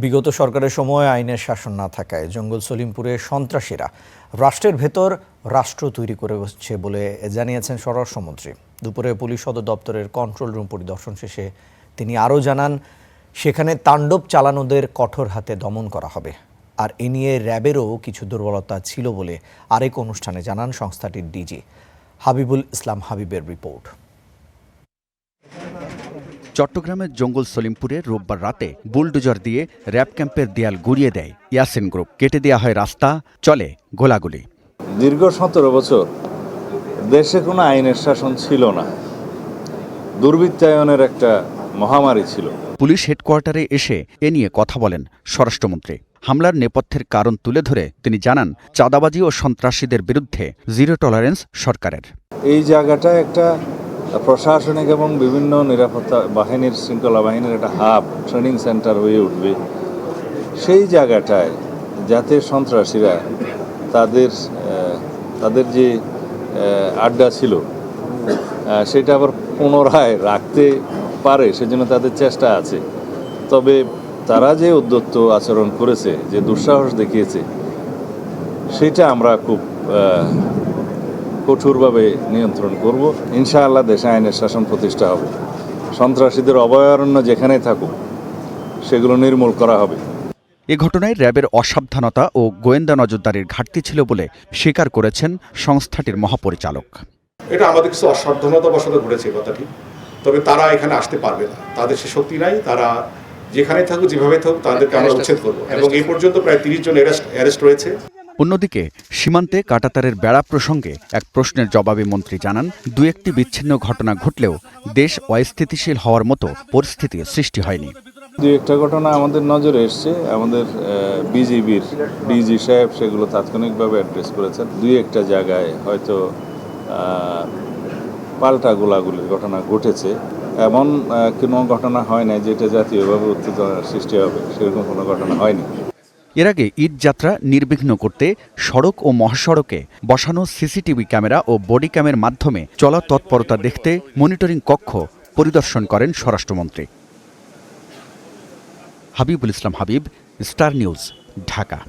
বিগত সরকারের সময় আইনের শাসন না থাকায় জঙ্গল সলিমপুরে সন্ত্রাসীরা রাষ্ট্রের ভেতর রাষ্ট্র তৈরি করেছে বলে জানিয়েছেন স্বরাষ্ট্রমন্ত্রী। দুপুরে পুলিশ সদর দপ্তরের কন্ট্রোল রুম পরিদর্শন শেষে তিনি আরও জানান, সেখানে তাণ্ডব চালানোদের কঠোর হাতে দমন করা হবে। আর এ নিয়ে র্যাবেরও কিছু দুর্বলতা ছিল বলে আরেক অনুষ্ঠানে জানান সংস্থাটির ডিজি। হাবিবুল ইসলাম হাবিবের রিপোর্ট। চট্টগ্রামের জঙ্গল সলিমপুরে রোববার রাতে বুলডোজার দিয়ে র্যাব ক্যাম্পের দেয়াল গুড়িয়ে দেয় ইয়াসিন গ্রুপ। কেটে দেওয়া হয় রাস্তা, চলে গোলাগুলি। দীর্ঘ 17 বছর দেশে কোনো আইনের শাসন ছিল না, দুর্বৃত্তায়নের একটা মহামারী ছিল। পুলিশ হেডকোয়ার্টারে এসে এ নিয়ে কথা বলেন স্বরাষ্ট্রমন্ত্রী। হামলার নেপথ্যের কারণ তুলে ধরে তিনি জানান, চাঁদাবাজি ও সন্ত্রাসীদের বিরুদ্ধে জিরো টলারেন্স সরকারের। এই জায়গাটা একটা প্রশাসনিক এবং বিভিন্ন নিরাপত্তা বাহিনীর, শৃঙ্খলা বাহিনীর একটা হাব, ট্রেনিং সেন্টার হয়ে উঠবে। সেই জায়গাটায় যাতে সন্ত্রাসীরা তাদের যে আড্ডা ছিল সেটা আবার পুনরায় রাখতে পারে, সেজন্য তাদের চেষ্টা আছে। তবে তারা যে উদ্যত আচরণ করেছে, যে দুঃসাহস দেখিয়েছে, সেটা আমরা খুব কঠোরভাবে নিয়ন্ত্রণ করব। ইনশাআল্লাহ দেশে আইনের শাসন প্রতিষ্ঠা হবে। সন্ত্রাসীদের অভয়ারণ্য যেখানে থাকুক সেগুলো নির্মূল করা হবে। এ ঘটনায় র্যাবের অসাবধানতা ও গোয়েন্দা নজরদারির ঘাটতি ছিল বলে স্বীকার করেছেন সংস্থাটির মহাপরিচালক। এটা আমাদের কিছু অসাবধানতা বশত ঘটেছে কথাটি, তবে তারা এখানে আসতে পারবে না, তাদের সে শক্তি নাই। তারা যেখানে থাকুক, যেভাবে থাকুক, তাদেরকে আমরা উচ্ছেদ করবো এবং এই পর্যন্ত প্রায় 30 জন অ্যারেস্ট রয়েছে। অন্যদিকে সীমান্তে কাঁটাতারের বেড়া প্রসঙ্গে এক প্রশ্নের জবাবে মন্ত্রী জানান, দু একটি বিচ্ছিন্ন ঘটনা ঘটলেও দেশ অস্থিতিশীল হওয়ার মতো পরিস্থিতি সৃষ্টি হয়নি। দু একটা ঘটনা আমাদের নজরে এসছে, আমাদের বিজিবির ডিজি সাহেব সেগুলো তাৎক্ষণিকভাবে অ্যাড্রেস করেছেন। দুই একটা জায়গায় হয়তো পাল্টা গোলাগুলির ঘটনা ঘটেছে। এমন কোনো ঘটনা হয় না যেটা জাতীয়ভাবে উত্তেজনার সৃষ্টি হবে, সেরকম কোনো ঘটনা হয়নি। এর আগে ঈদ যাত্রা নির্বিঘ্ন করতে সড়ক ও মহাসড়কে বসানো সিসিটিভি ক্যামেরা ও বডি ক্যামের মাধ্যমে চলা তৎপরতা দেখতে মনিটরিং কক্ষ পরিদর্শন করেন স্বরাষ্ট্রমন্ত্রী। হাবিবুল ইসলাম হাবিব, স্টার নিউজ, ঢাকা।